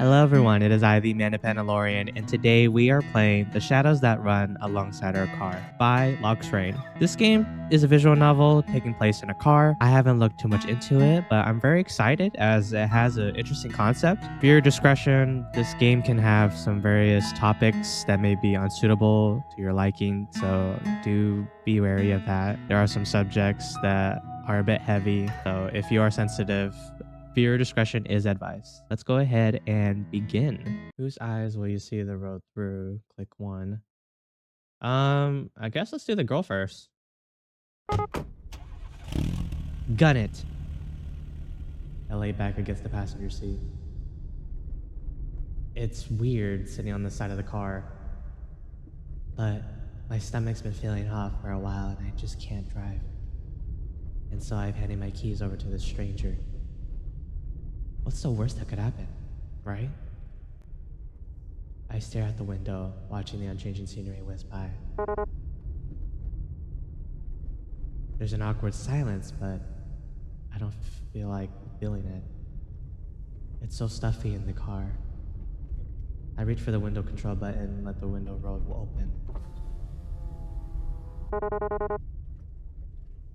Hello everyone, it is I, the Mandalorian, and today we are playing The Shadows That Run Alongside Our Car by Locks Rain. This game is a visual novel taking place in a car. I haven't looked too much into it, but I'm very excited as it has an interesting concept. For your discretion, this game can have some various topics that may be unsuitable to your liking, so do be wary of that. There are some subjects that are a bit heavy, so if you are sensitive, viewer discretion is advised. Let's go ahead and begin. Whose eyes will you see the road through? Click 1. I guess let's do the girl first. Gun it. I lay back against the passenger seat. It's weird sitting on the side of the car, but my stomach's been feeling off for a while and I just can't drive. And so I've handed my keys over to this stranger. What's the worst that could happen, right? I stare out the window, watching the unchanging scenery whiz by. There's an awkward silence, but I don't feel like feeling it. It's so stuffy in the car. I reach for the window control button and let the window roll open.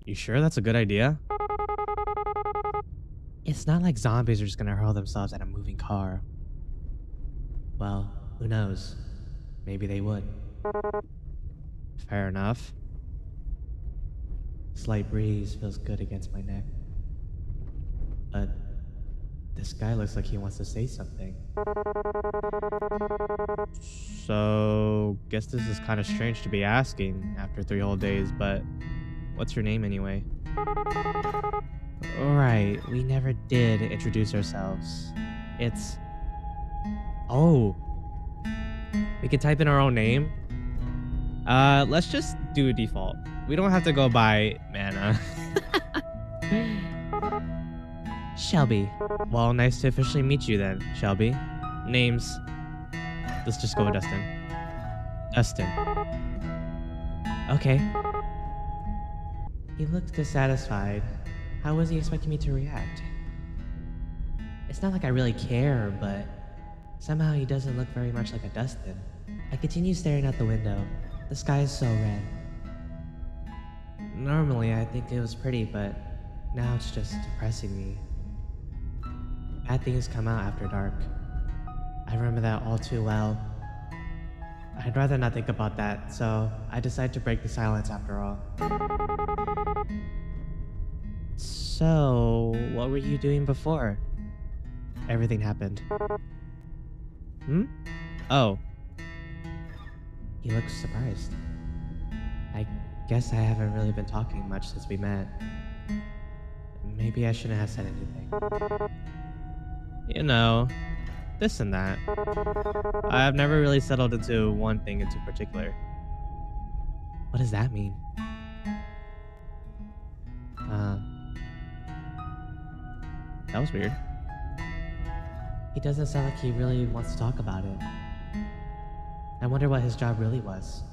You sure that's a good idea? It's not like zombies are just gonna hurl themselves at a moving car. Well, who knows? Maybe they would. Fair enough. Slight breeze feels good against my neck. But this guy looks like he wants to say something. So, guess this is kind of strange to be asking after 3 whole days, but what's your name anyway? Right, we never did introduce ourselves. It's... Oh. We can type in our own name. Let's just do a default. We don't have to go by Mana. Shelby. Well, nice to officially meet you then, Shelby. Names. Let's just go with Dustin. Dustin. Okay. He looked dissatisfied. How was he expecting me to react? It's not like I really care, but somehow he doesn't look very much like a Dustin. I continue staring out the window. The sky is so red. Normally, I think it was pretty, but now it's just depressing me. Bad things come out after dark. I remember that all too well. I'd rather not think about that, so I decided to break the silence after all. So, what were you doing before everything happened? Oh. He looks surprised. I guess I haven't really been talking much since we met. Maybe I shouldn't have said anything. You know, this and that. I've never really settled into one thing in particular. What does that mean? That was weird. He doesn't sound like he really wants to talk about it. I wonder what his job really was.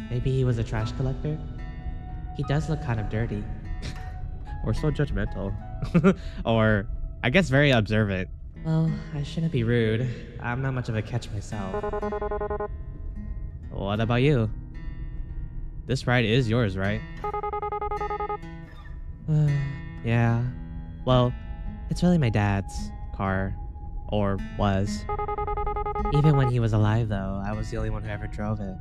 Maybe he was a trash collector? He does look kind of dirty. Or so judgmental. Or, I guess, very observant. Well, I shouldn't be rude. I'm not much of a catch myself. What about you? This ride is yours, right? Yeah. Well, it's really my dad's car. Or was. Even when he was alive, though, I was the only one who ever drove it.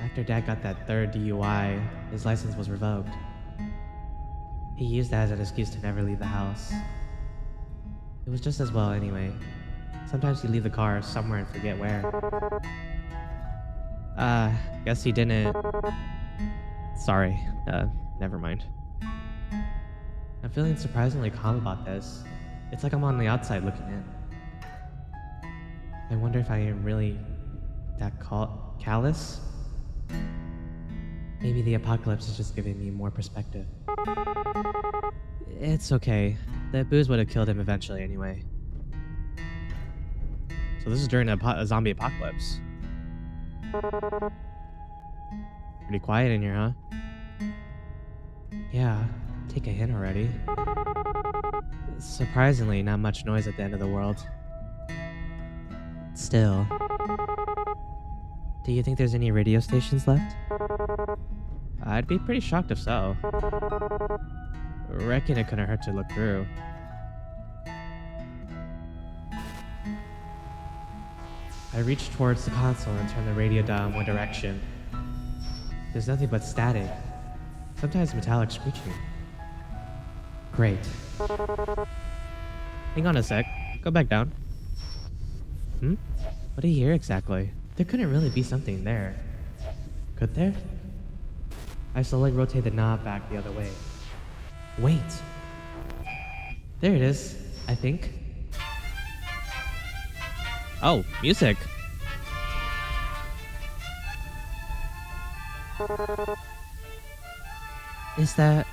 After Dad got that 3rd DUI, his license was revoked. He used that as an excuse to never leave the house. It was just as well anyway. Sometimes he'd leave the car somewhere and forget where. Guess he didn't... Sorry, never mind. I'm feeling surprisingly calm about this. It's like I'm on the outside looking in. I wonder if I am really that callous? Maybe the apocalypse is just giving me more perspective. It's okay. That booze would have killed him eventually anyway. So this is during a zombie apocalypse. Pretty quiet in here, huh? Yeah, take a hint already. Surprisingly, not much noise at the end of the world. Still, do you think there's any radio stations left? I'd be pretty shocked if so. Reckon it couldn't hurt to look through. I reached towards the console and turned the radio dial in one direction. There's nothing but static, sometimes metallic screeching. Great. Hang on a sec. Go back down. What do you hear exactly? There couldn't really be something there. Could there? I slowly rotate the knob back the other way. Wait. There it is, I think. Oh, music. Is that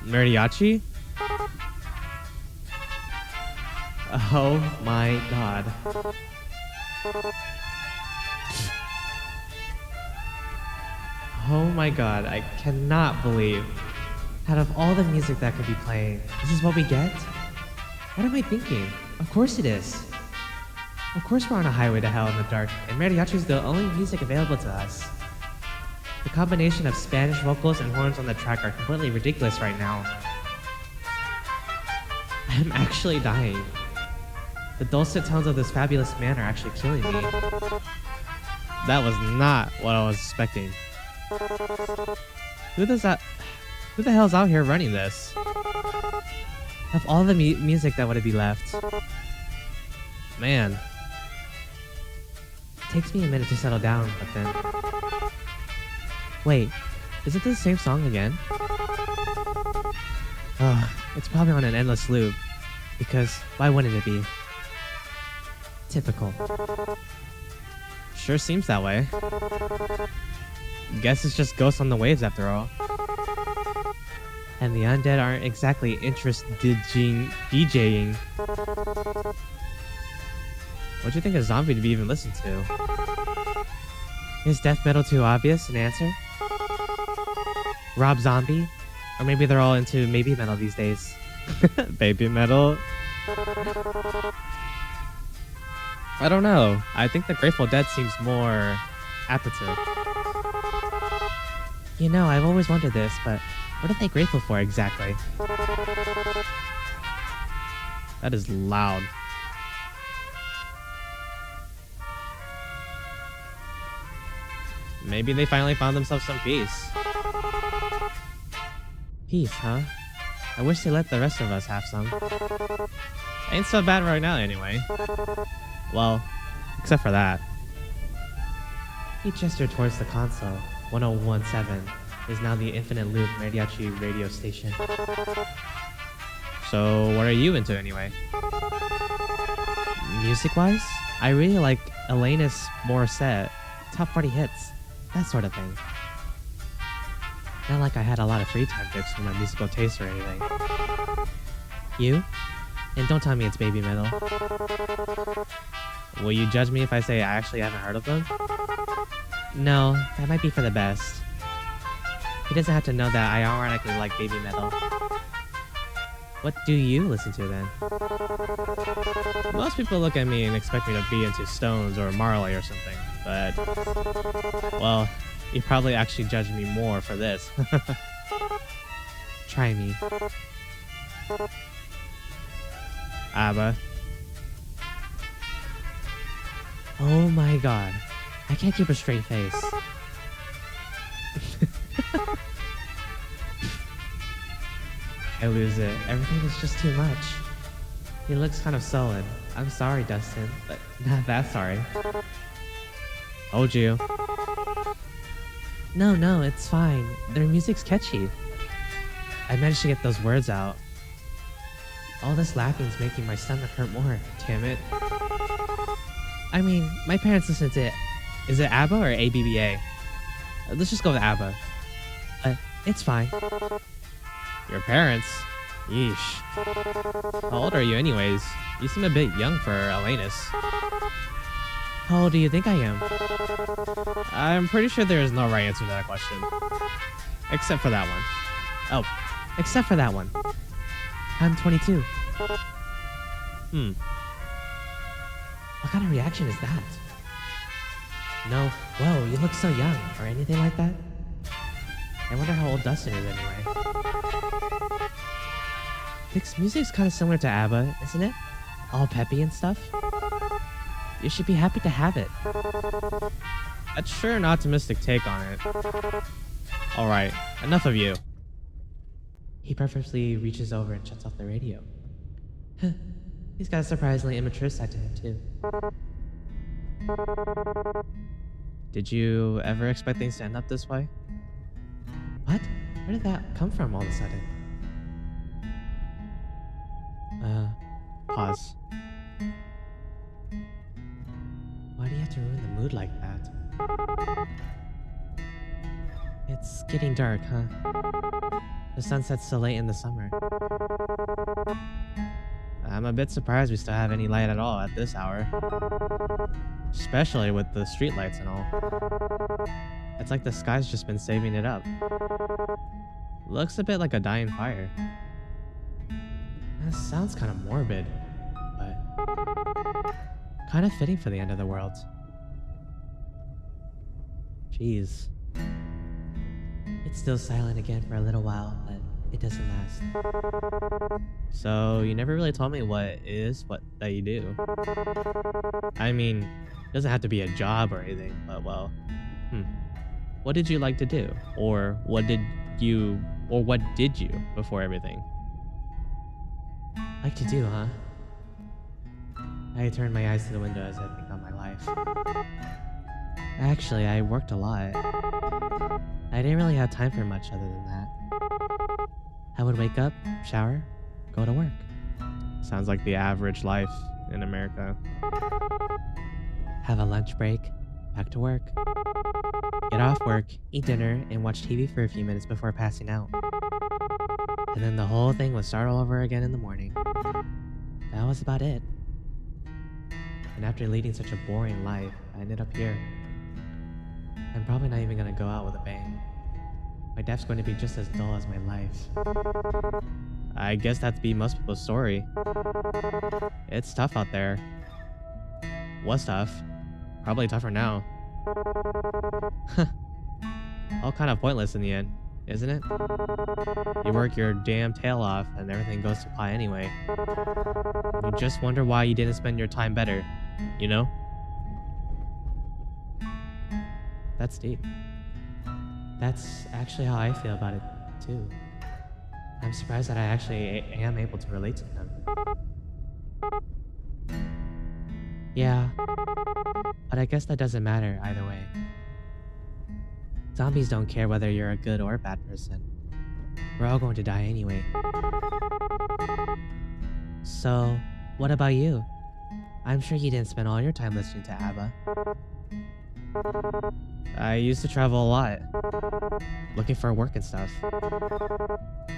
mariachi? Oh my god. Oh my god, I cannot believe. Out of all the music that could be playing, this is what we get? What am I thinking? Of course it is. Of course we're on a highway to hell in the dark, and mariachi is the only music available to us. The combination of Spanish vocals and horns on the track are completely ridiculous right now. I'm actually dying. The dulcet tones of this fabulous man are actually killing me. That was not what I was expecting. Who the hell's out here running this? Of all the music that would be left. Man. It takes me a minute to settle down, but then... Wait, is it the same song again? Oh, it's probably on an endless loop. Because why wouldn't it be? Typical. Sure seems that way. Guess it's just Ghosts on the Waves after all. And the undead aren't exactly interested in DJing. What'd you think of Zombie to be even listened to? Is death metal too obvious an answer? Rob Zombie? Or maybe they're all into baby metal these days. Baby metal? I don't know. I think the Grateful Dead seems more appetite. You know, I've always wondered this, but what are they grateful for exactly? That is loud. Maybe they finally found themselves some peace. Peace, huh? I wish they let the rest of us have some. Ain't so bad right now anyway. Well, except for that. He gestured towards the console. 1017 is now the Infinite Loop Mariachi radio station. So, what are you into anyway? Music-wise? I really like Alanis Morissette, top 40 hits, that sort of thing. Not like I had a lot of free time to explore my musical taste or anything. You? And don't tell me it's baby metal. Will you judge me if I say I actually haven't heard of them? No, that might be for the best. He doesn't have to know that I ironically like baby metal. What do you listen to then? Most people look at me and expect me to be into Stones or Marley or something, but... well, you probably actually judge me more for this. Try me. ABBA. Oh my god. I can't keep a straight face. I lose it. Everything is just too much. He looks kind of sullen. I'm sorry, Dustin, but not that sorry. Told you. No, it's fine. Their music's catchy. I managed to get those words out. All this laughing's making my stomach hurt more. Damn it. I mean, my parents listen to it. Is it ABBA or ABBA? Let's just go with ABBA. It's fine. Your parents? Yeesh. How old are you anyways? You seem a bit young for Alanis. How old do you think I am? I'm pretty sure there is no right answer to that question. Except for that one. Oh, except for that one. I'm 22. What kind of reaction is that? No, whoa, you look so young, or anything like that? I wonder how old Dustin is anyway. This music's kind of similar to ABBA, isn't it? All peppy and stuff. You should be happy to have it. That's sure an optimistic take on it. Alright, enough of you. He purposely reaches over and shuts off the radio. He's got a surprisingly immature side to him, too. Did you ever expect things to end up this way? What? Where did that come from all of a sudden? Pause. Why do you have to ruin the mood like that? It's getting dark, huh? The sun sets so late in the summer. I'm a bit surprised we still have any light at all at this hour. Especially with the streetlights and all. It's like the sky's just been saving it up. Looks a bit like a dying fire. That sounds kind of morbid, but kind of fitting for the end of the world. Jeez. It's still silent again for a little while, but it doesn't last. So you never really told me what that you do. I mean, it doesn't have to be a job or anything, but well, what did you like to do? Or what did you before everything? Like to do, huh? I turned my eyes to the window as I think on my life. Actually, I worked a lot. I didn't really have time for much other than that. I would wake up, shower, go to work. Sounds like the average life in America. Have a lunch break, back to work. Get off work, eat dinner, and watch TV for a few minutes before passing out. And then the whole thing would start all over again in the morning. That was about it. And after leading such a boring life, I ended up here. I'm probably not even gonna go out with a bang. My death's going to be just as dull as my life. I guess that'd be most people's story. It's tough out there. Was tough. Probably tougher now. All kind of pointless in the end, isn't it? You work your damn tail off and everything goes to pot anyway. You just wonder why you didn't spend your time better, you know? That's deep. That's actually how I feel about it, too. I'm surprised that I actually am able to relate to them. Yeah, but I guess that doesn't matter either way. Zombies don't care whether you're a good or a bad person. We're all going to die anyway. So, what about you? I'm sure you didn't spend all your time listening to ABBA. I used to travel a lot, looking for work and stuff.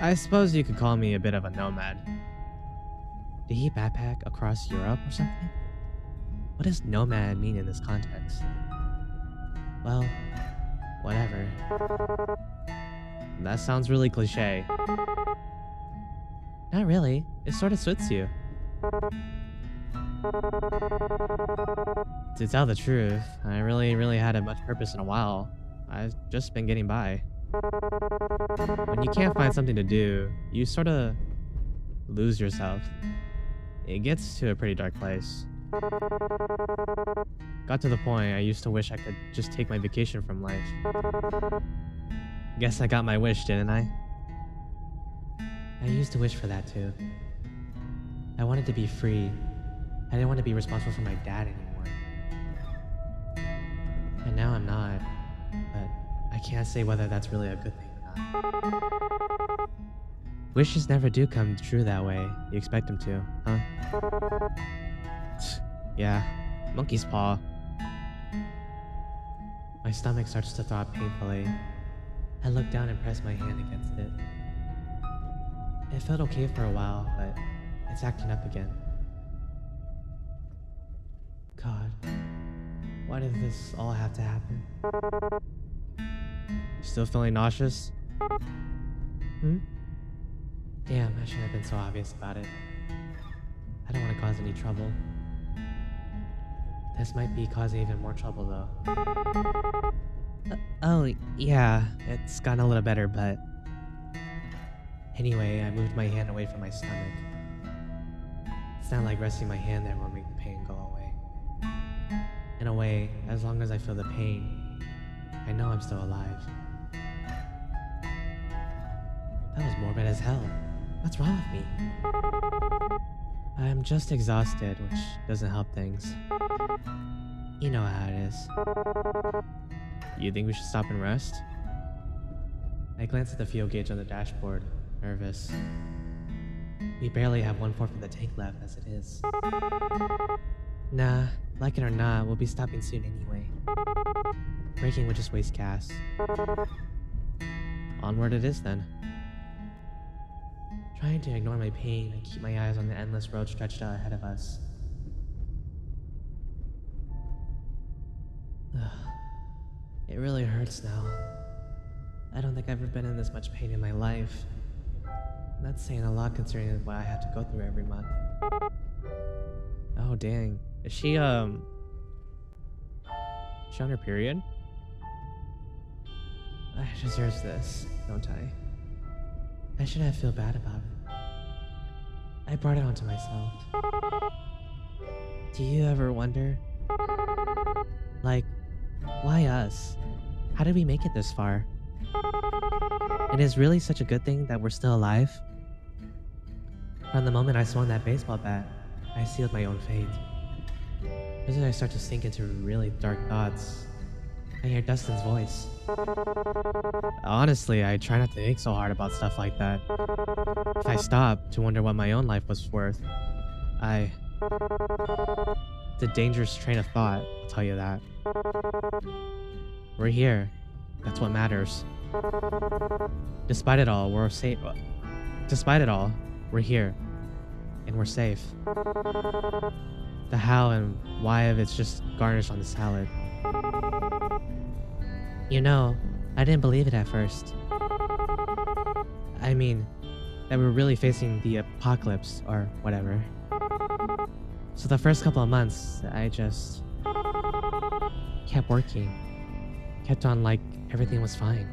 I suppose you could call me a bit of a nomad. Did he backpack across Europe or something? What does nomad mean in this context? Well, whatever. That sounds really cliche. Not really. It sort of suits you. To tell the truth, I really hadn't much purpose in a while. I've just been getting by. When you can't find something to do, you sort of lose yourself. It gets to a pretty dark place. Got to the point I used to wish I could just take my vacation from life. Guess I got my wish, didn't I? I used to wish for that too. I wanted to be free. I didn't want to be responsible for my dad anymore. And now I'm not, but I can't say whether that's really a good thing or not. Wishes never do come true that way. You expect them to, huh? Yeah, monkey's paw. My stomach starts to throb painfully. I look down and press my hand against it. It felt okay for a while, but it's acting up again. God, why did this all have to happen? Still feeling nauseous? Damn, I shouldn't have been so obvious about it. I don't want to cause any trouble. This might be causing even more trouble, though. Oh, yeah, it's gotten a little better, but... Anyway, I moved my hand away from my stomach. It's not like resting my hand there will make the pain go away. In a way, as long as I feel the pain, I know I'm still alive. That was morbid as hell. What's wrong with me? I'm just exhausted, which doesn't help things. You know how it is. You think we should stop and rest? I glanced at the fuel gauge on the dashboard, nervous. We barely have 1/4 of the tank left as it is. Nah, like it or not, we'll be stopping soon anyway. Braking would just waste gas. Onward it is then. Trying to ignore my pain and keep my eyes on the endless road stretched out ahead of us. Ugh. It really hurts now. I don't think I've ever been in this much pain in my life. That's saying a lot considering what I have to go through every month. Oh dang. Is she on her period? I deserve this, don't I? I shouldn't feel bad about it. I brought it onto myself. Do you ever wonder? Like, why us? How did we make it this far? And is really such a good thing that we're still alive? From the moment I swung that baseball bat, I sealed my own fate. As I start to sink into really dark thoughts, I hear Dustin's voice. Honestly, I try not to think so hard about stuff like that. If I stop to wonder what my own life was worth, it's a dangerous train of thought, I'll tell you that. We're here. That's what matters. Despite it all, we're safe. Despite it all, we're here. And we're safe. The how and why of it's just garnished on the salad. You know, I didn't believe it at first. I mean, that we're really facing the apocalypse or whatever. So the first couple of months, I just kept working. Kept on like everything was fine.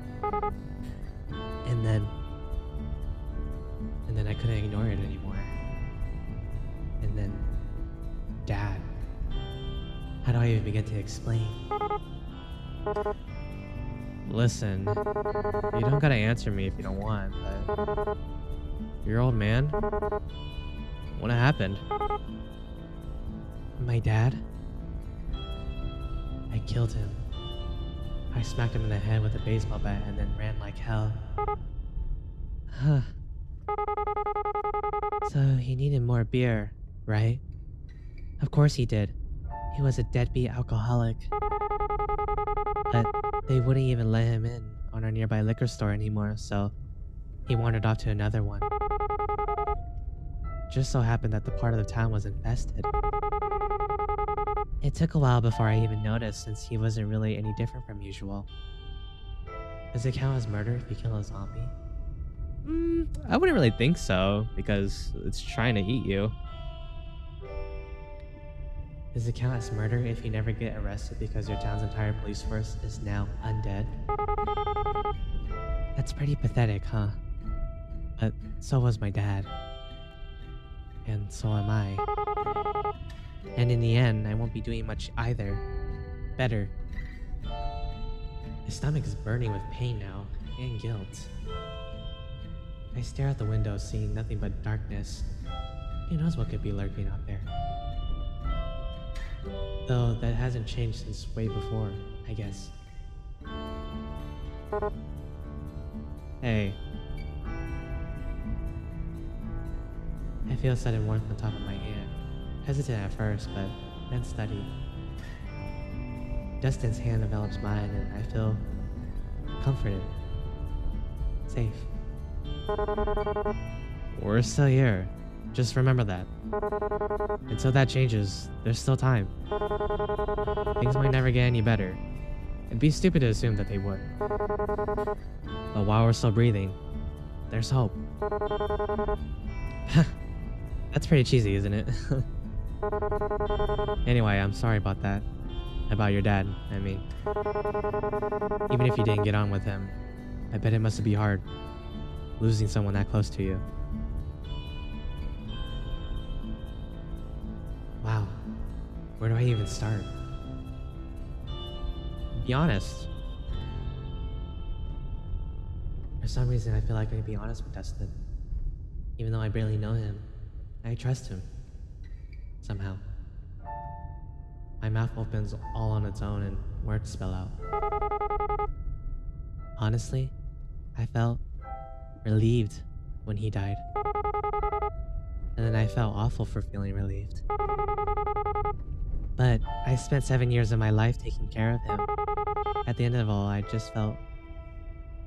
And then I couldn't ignore it anymore. And then, Dad. How do I even begin to explain? Listen, you don't gotta answer me if you don't want, but... Your old man? What happened? My dad? I killed him. I smacked him in the head with a baseball bat and then ran like hell. Huh. So he needed more beer, right? Of course he did. He was a deadbeat alcoholic. But they wouldn't even let him in on our nearby liquor store anymore, so he wandered off to another one. Just so happened that the part of the town was infested. It took a while before I even noticed since he wasn't really any different from usual. Does it count as murder if you kill a zombie? I wouldn't really think so, because it's trying to eat you. Does it count as murder if you never get arrested because your town's entire police force is now undead? That's pretty pathetic, huh? But so was my dad. And so am I. And in the end, I won't be doing much either. Better. My stomach is burning with pain now, and guilt. I stare out the window, seeing nothing but darkness. Who knows what could be lurking out there? Though that hasn't changed since way before, I guess. Hey. I feel a sudden warmth on top of my hand. Hesitant at first, but then steady. Dustin's hand envelops mine and I feel comforted. Safe. We're still here. Just remember that. Until that changes, there's still time. Things might never get any better. It'd be stupid to assume that they would. But while we're still breathing, there's hope. That's pretty cheesy, isn't it? Anyway, I'm sorry about that. About your dad, I mean. Even if you didn't get on with him, I bet it must be hard losing someone that close to you. Wow, where do I even start? Be honest. For some reason, I feel like I can be honest with Dustin. Even though I barely know him, I trust him. Somehow. My mouth opens all on its own and words spill out. Honestly, I felt relieved when he died. And then I felt awful for feeling relieved. But I spent 7 years of my life taking care of him. At the end of it all, I just felt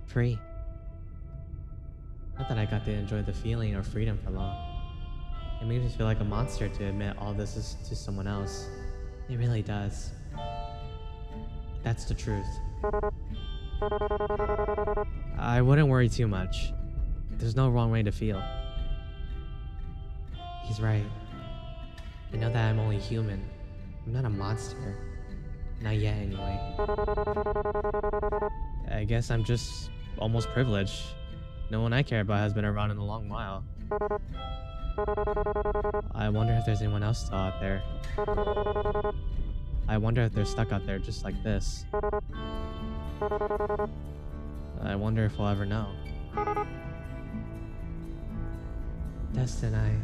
free. Not that I got to enjoy the feeling or freedom for long. It makes me feel like a monster to admit all this is to someone else. It really does. That's the truth. I wouldn't worry too much. There's no wrong way to feel. He's right. I know that I'm only human. I'm not a monster. Not yet, anyway. I guess I'm just almost privileged. No one I care about has been around in a long while. I wonder if there's anyone else still out there. I wonder if they're stuck out there just like this. I wonder if we'll ever know. Dustin, I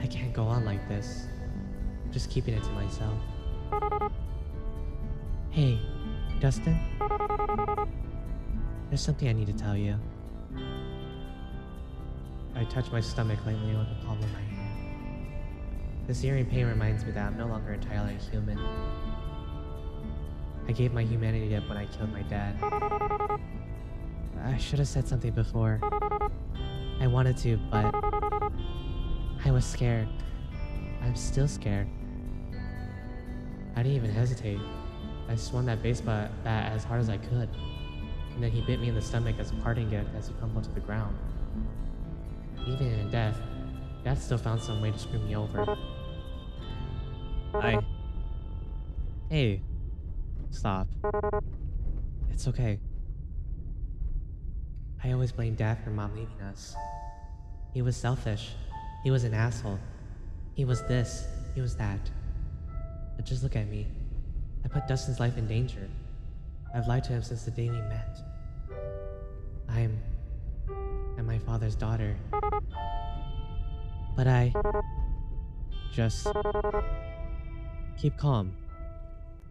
can't go on like this. I'm just keeping it to myself. Hey, Dustin? There's something I need to tell you. I touch my stomach lightly with the palm of my hand. This searing pain reminds me that I'm no longer entirely human. I gave my humanity up when I killed my dad. I should have said something before. I wanted to, but I was scared. I'm still scared. I didn't even hesitate. I swung that baseball bat as hard as I could, and then he bit me in the stomach as a parting gift as he crumpled to the ground. Even in death, Dad still found some way to screw me over. Hey, stop. It's okay. I always blamed Dad for Mom leaving us. He was selfish. He was an asshole. He was this. He was that. But just look at me. I put Dustin's life in danger. I've lied to him since the day we met. I'm my father's daughter. But I just keep calm,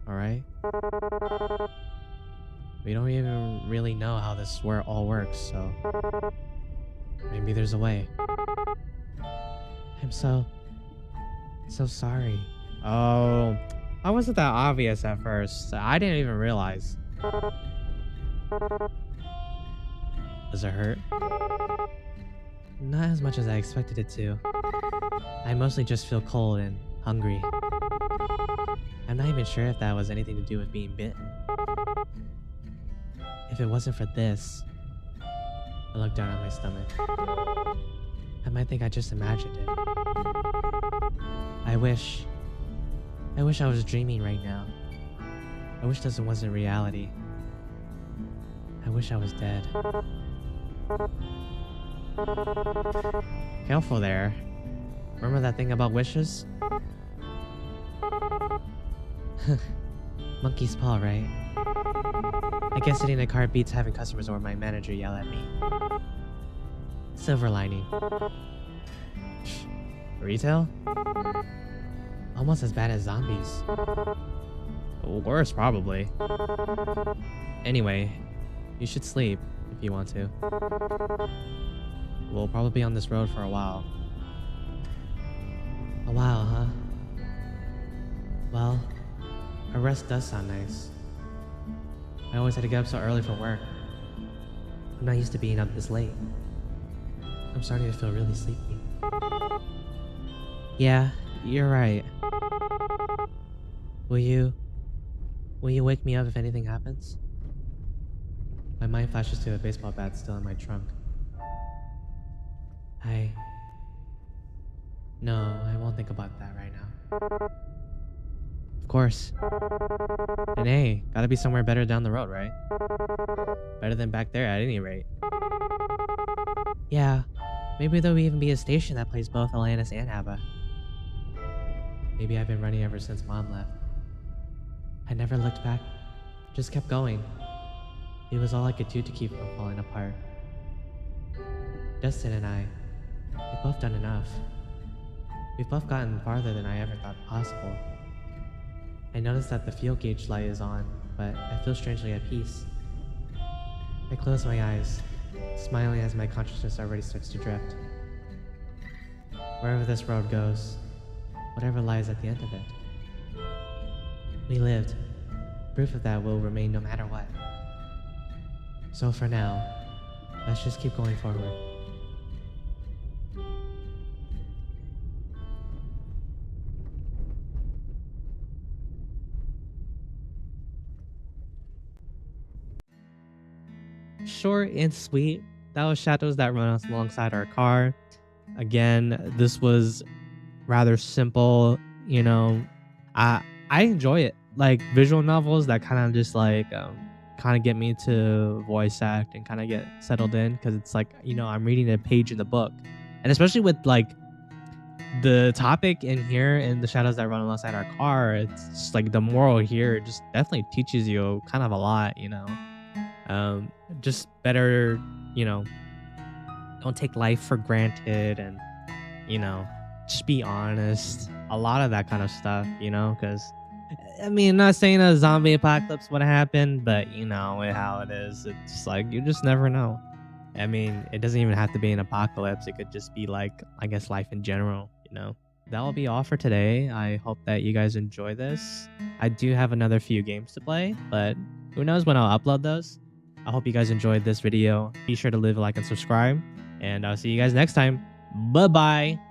alright? We don't even really know how this all works, so maybe there's a way. I'm so sorry. Oh, why wasn't that obvious at first? I didn't even realize. Does it hurt? Not as much as I expected it to. I mostly just feel cold and hungry. I'm not even sure if that was anything to do with being bitten. If it wasn't for this, I looked down at my stomach. I might think I just imagined it. I wish I was dreaming right now. I wish this wasn't reality. I wish I was dead. Careful there. Remember that thing about wishes? Monkey's paw, right? I guess sitting in a car beats having customers or my manager yell at me. Silver lining. Retail? Almost as bad as zombies. Worse, probably. Anyway, you should sleep if you want to. We'll probably be on this road for a while. A while, huh? Well, a rest does sound nice. I always had to get up so early for work. I'm not used to being up this late. I'm starting to feel really sleepy. Yeah, you're right. Will you Will you wake me up if anything happens? My mind flashes to a baseball bat still in my trunk. No, I won't think about that right now. Of course. And hey, gotta be somewhere better down the road, right? Better than back there at any rate. Yeah, maybe there'll even be a station that plays both Alanis and ABBA. Maybe I've been running ever since Mom left. I never looked back, just kept going. It was all I could do to keep from falling apart. Dustin and I, we've both done enough. We've both gotten farther than I ever thought possible. I notice that the fuel gauge light is on, but I feel strangely at peace. I close my eyes, smiling as my consciousness already starts to drift. Wherever this road goes, whatever lies at the end of it. We lived. Proof of that will remain no matter what. So for now, let's just keep going forward. Short and sweet. That was Shadows That Run Us Alongside Our Car. Again, this was rather simple. You know, I enjoy it. Like visual novels that kind of just like kind of get me to voice act and kind of get settled in, because it's like, you know, I'm reading a page in the book, and especially with like the topic in here in The Shadows That Run Alongside Our Car, it's just like the moral here just definitely teaches you kind of a lot, you know. Just better, you know, don't take life for granted, and you know, just be honest, a lot of that kind of stuff, you know, because I mean, not saying a zombie apocalypse would happen, but you know how it is. It's like you just never know. I mean, it doesn't even have to be an apocalypse. It could just be like, I guess, life in general, you know. That will be all for today. I hope that you guys enjoy this. I do have another few games to play, but who knows when I'll upload those. I hope you guys enjoyed this video. Be sure to leave a like and subscribe, and I'll see you guys next time. Bye-bye.